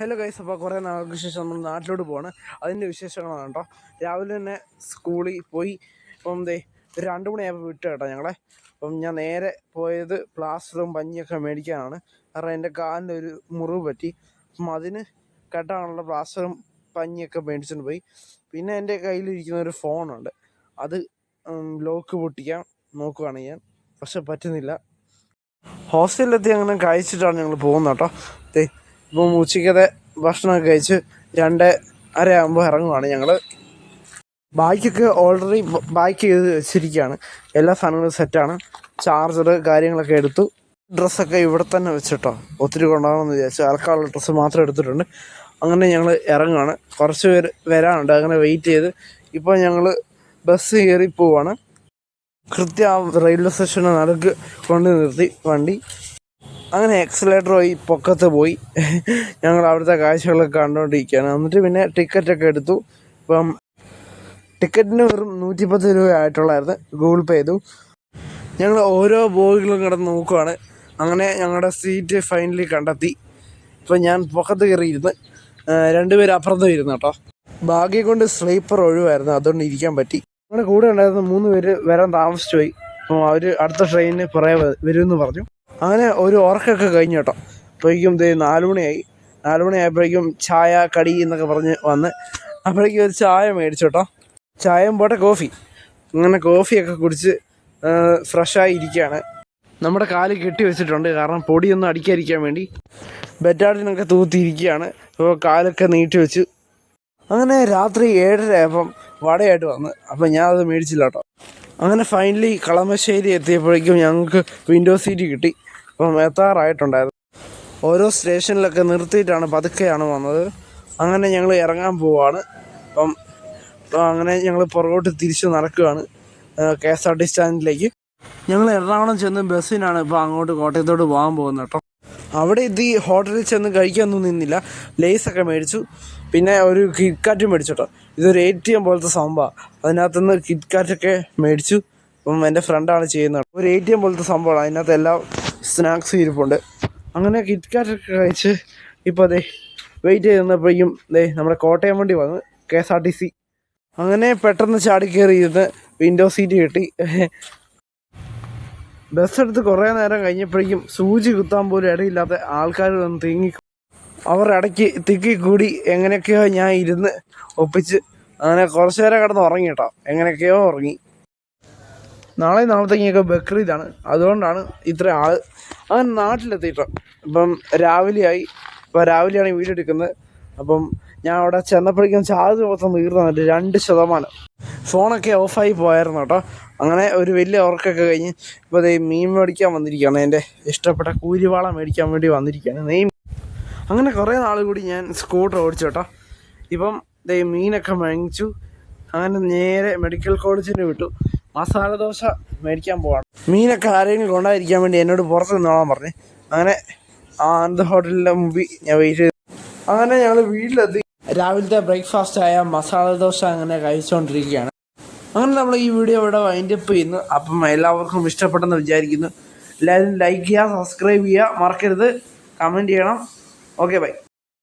Hello guys, അപ്പോൾ കുറേ നാൾക്ക് ശേഷം നമ്മൾ നാട്ടിലോട്ട് പോവാണ്. അതിൻ്റെ വിശേഷങ്ങളാണ് കേട്ടോ. രാവിലെ തന്നെ സ്കൂളിൽ പോയി. ഇപ്പം 2 മണിയായപ്പോൾ വിട്ടു കേട്ടോ ഞങ്ങളെ. അപ്പം ഞാൻ നേരെ പോയത് പ്ലാസ്റ്ററും പഞ്ഞിയൊക്കെ മേടിക്കാനാണ്. കാരണം എൻ്റെ കാലിൻ്റെ ഒരു മുറിവ് പറ്റി. അപ്പം അതിന് കെട്ടാനുള്ള പ്ലാസ്റ്ററും പഞ്ഞിയൊക്കെ മേടിച്ചുകൊണ്ട് പോയി. പിന്നെ എൻ്റെ കയ്യിലിരിക്കുന്ന ഒരു ഫോണുണ്ട്, അത് ലോക്ക് പൊട്ടിക്കാൻ നോക്കുകയാണ് ഞാൻ, പക്ഷെ പറ്റുന്നില്ല. ഹോസ്റ്റലിലെത്തി അങ്ങനെ കഴിച്ചിട്ടാണ് ഞങ്ങൾ പോകുന്നത് കേട്ടോ. ഇപ്പം ഉച്ചയ്ക്കത്തെ ഭക്ഷണമൊക്കെ കഴിച്ച് 2:30 ആകുമ്പോൾ ഇറങ്ങുവാണ് ഞങ്ങൾ. ബാഗൊക്കെ ഓൾറെഡി പാക്ക് ചെയ്ത് വെച്ചിരിക്കുകയാണ്. എല്ലാ സാധനങ്ങളും സെറ്റാണ്. ചാർജർ കാര്യങ്ങളൊക്കെ എടുത്തു. ഡ്രസ്സൊക്കെ ഇവിടെ തന്നെ വെച്ചിട്ടോ, ഒത്തിരി കൊണ്ടുപോകണമെന്ന് വിചാരിച്ചു. അലക്കാനുള്ള ഡ്രസ്സ് മാത്രം എടുത്തിട്ടുണ്ട്. അങ്ങനെ ഞങ്ങൾ ഇറങ്ങുകയാണ്. കുറച്ച് പേര് വരാനുണ്ട്, അങ്ങനെ വെയിറ്റ് ചെയ്ത് ഇപ്പോൾ ഞങ്ങൾ ബസ് കയറി പോവാണ്. കൃത്യം റെയിൽവേ സ്റ്റേഷന് നടുക്ക് കൊണ്ട് നിർത്തി വണ്ടി. അങ്ങനെ എക്സലേറ്റർ പോയി പൊക്കത്ത് പോയി ഞങ്ങൾ അവിടുത്തെ കാഴ്ചകളൊക്കെ കണ്ടുകൊണ്ടിരിക്കുകയാണ്. എന്നിട്ട് പിന്നെ ടിക്കറ്റൊക്കെ എടുത്തു. ഇപ്പം ടിക്കറ്റിന് വെറും 110 രൂപ ആയിട്ടുള്ളായിരുന്നു. ഗൂഗിൾ പേ ചെയ്തു. ഞങ്ങൾ ഓരോ ബോഗികളും കിടന്ന് നോക്കുവാണ്. അങ്ങനെ ഞങ്ങളുടെ സീറ്റ് ഫൈനലി കണ്ടെത്തി. ഇപ്പം ഞാൻ പൊക്കത്ത് കയറിയിരുന്ന്, 2 പേര് അപ്പുറത്തും ഇരുന്നു കേട്ടോ. ഭാഗ്യം കൊണ്ട് സ്ലീപ്പർ ഒഴിവായിരുന്നു, അതുകൊണ്ട് ഇരിക്കാൻ പറ്റി. ഞങ്ങളുടെ കൂടെ ഉണ്ടായിരുന്ന 3 പേര് വരാൻ താമസിച്ചു പോയി. അപ്പോൾ അവർ അടുത്ത ട്രെയിനിന് പുറകെ വരുമെന്ന് പറഞ്ഞു. അങ്ങനെ ഒരു ഉറക്കമൊക്കെ കഴിഞ്ഞു കേട്ടോ. അപ്പോഴേക്കും 4 മണിയായി. 4 മണിയായപ്പോഴേക്കും ചായ കടി എന്നൊക്കെ പറഞ്ഞ് വന്ന് അപ്പോഴേക്കും ഒരു ചായ മേടിച്ചു കേട്ടോ. ചായയും പോട്ടെ കോഫി. അങ്ങനെ കോഫിയൊക്കെ കുടിച്ച് ഫ്രഷായി ഇരിക്കുകയാണ്. നമ്മുടെ കാല് കെട്ടി വെച്ചിട്ടുണ്ട്, കാരണം പൊടിയൊന്നും അടിക്കാതിരിക്കാൻ വേണ്ടി. ബെറ്റാഡിനൊക്കെ തൂത്തിയിരിക്കുകയാണ്. അപ്പോൾ കാലൊക്കെ നീട്ടി വെച്ച്. അങ്ങനെ രാത്രി 7:30 ആയപ്പം വടയായിട്ട് വന്ന്. അപ്പം ഞാൻ അത് മേടിച്ചില്ല കേട്ടോ. അങ്ങനെ ഫൈനലി കളമശ്ശേരി എത്തിയപ്പോഴേക്കും ഞങ്ങൾക്ക് വിൻഡോ സീറ്റ് കിട്ടി. അപ്പം എത്താറായിട്ടുണ്ടായിരുന്നു. ഓരോ സ്റ്റേഷനിലൊക്കെ നിർത്തിയിട്ടാണ് പതുക്കെയാണ് വന്നത്. അങ്ങനെ ഞങ്ങൾ ഇറങ്ങാൻ പോവാണ്. അപ്പം അങ്ങനെ ഞങ്ങൾ പുറകോട്ട് തിരിച്ച് നടക്കുകയാണ് KSRTC സ്റ്റാൻഡിലേക്ക്. ഞങ്ങൾ എറണാകുളം ചെന്ന് ബസ്സിനാണ് ഇപ്പോൾ അങ്ങോട്ട് കോട്ടയത്തോട്ട് പോകാൻ പോകുന്നത് കേട്ടോ. അവിടെ എത്തി ഹോട്ടലിൽ ചെന്ന് കഴിക്കാനൊന്നും നിന്നില്ല. ലേസൊക്കെ മേടിച്ചു, പിന്നെ ഒരു കിറ്റ്കാറ്റ് മേടിച്ചു കേട്ടോ. ഇതൊരു ATM പോലത്തെ സംഭവമാണ്. അതിനകത്തുനിന്ന് കിറ്റ്കാറ്റൊക്കെ മേടിച്ചു. അപ്പം എൻ്റെ ഫ്രണ്ടാണ് ചെയ്യുന്നത്. ഒരു ATM പോലത്തെ സംഭവമാണ്, അതിനകത്ത് എല്ലാ സ്നാക്സും ഇരിപ്പുണ്ട്. അങ്ങനെ കിറ്റ്കാറ്റൊക്കെ കഴിച്ച് ഇപ്പോൾ വെയിറ്റ് ചെയ്ത് നിന്നപ്പോഴേക്കും നമ്മുടെ കോട്ടയം വണ്ടി വന്ന് KSRTC. അങ്ങനെ പെട്ടെന്ന് ചാടി കയറി ഇരുന്ന് വിൻഡോ സീറ്റ് കിട്ടി. ബസ് എടുത്ത് കുറേ നേരം കഴിഞ്ഞപ്പോഴേക്കും സൂചി കുത്താൻ പോലും ഇടയില്ലാത്ത ആൾക്കാർ വന്ന് തിങ്ങി. അവർ ഇടയ്ക്ക് തിക്കിക്കൂടി എങ്ങനെയൊക്കെയോ ഞാൻ ഇരുന്ന് ഒപ്പിച്ച് അങ്ങനെ കുറച്ച് നേരം കിടന്ന് ഉറങ്ങി കേട്ടോ. എങ്ങനെയൊക്കെയോ ഉറങ്ങി. നാളത്തേക്കൊക്കെ ബക്രീദാണ്, അതുകൊണ്ടാണ് ഇത്ര ആൾ. അങ്ങനെ നാട്ടിലെത്തിയിട്ടോ. ഇപ്പം രാവിലെയായി. ഇപ്പോൾ രാവിലെയാണ് വീഡിയോ എടുക്കുന്നത്. അപ്പം ഞാൻ അവിടെ ചെന്നപ്പോഴേക്കും ചാർജ് മൊത്തം തീർന്നു വന്നിട്ട് 2%. ഫോണൊക്കെ ഓഫായി പോയായിരുന്നു കേട്ടോ. അങ്ങനെ ഒരു വലിയ ഉറക്കമൊക്കെ കഴിഞ്ഞ് ഇപ്പോൾ മീൻ മേടിക്കാൻ വന്നിരിക്കുകയാണ്. എൻ്റെ ഇഷ്ടപ്പെട്ട കൂലിവാള മേടിക്കാൻ വേണ്ടി വന്നിരിക്കുകയാണ്. അങ്ങനെ കുറേ നാൾ കൂടി ഞാൻ സ്കൂട്ടർ ഓടിച്ചു കേട്ടോ. ഇപ്പം മീനൊക്കെ മേടിച്ചു. അങ്ങനെ നേരെ മെഡിക്കൽ കോളേജിന് വിട്ടു. മസാല ദോശ മേടിക്കാൻ പോവാണ്. മീനൊക്കെ ആരെങ്കിലും കൊണ്ടായിരിക്കാൻ വേണ്ടി എന്നോട് പുറത്ത് നിന്നോളാൻ പറഞ്ഞു. അങ്ങനെ ആനന്ദ ഹോട്ടലിൻ്റെ മുമ്പിൽ ഞാൻ വെയിറ്റ് ചെയ്തു. അങ്ങനെ ഞങ്ങൾ വീട്ടിലെത്തി. രാവിലത്തെ ബ്രേക്ക്ഫാസ്റ്റായ മസാല ദോശ അങ്ങനെ കഴിച്ചുകൊണ്ടിരിക്കുകയാണ്. അങ്ങനെ നമ്മൾ ഈ വീഡിയോ ഇവിടെ വൈൻഡപ്പ് ചെയ്യുന്നു. അപ്പം എല്ലാവർക്കും ഇഷ്ടപ്പെട്ടെന്ന് വിചാരിക്കുന്നു. എല്ലാവരും ലൈക്ക് ചെയ്യുക, സബ്സ്ക്രൈബ് ചെയ്യുക, മറക്കരുത്, കമൻറ്റ് ചെയ്യണം. Okay, by.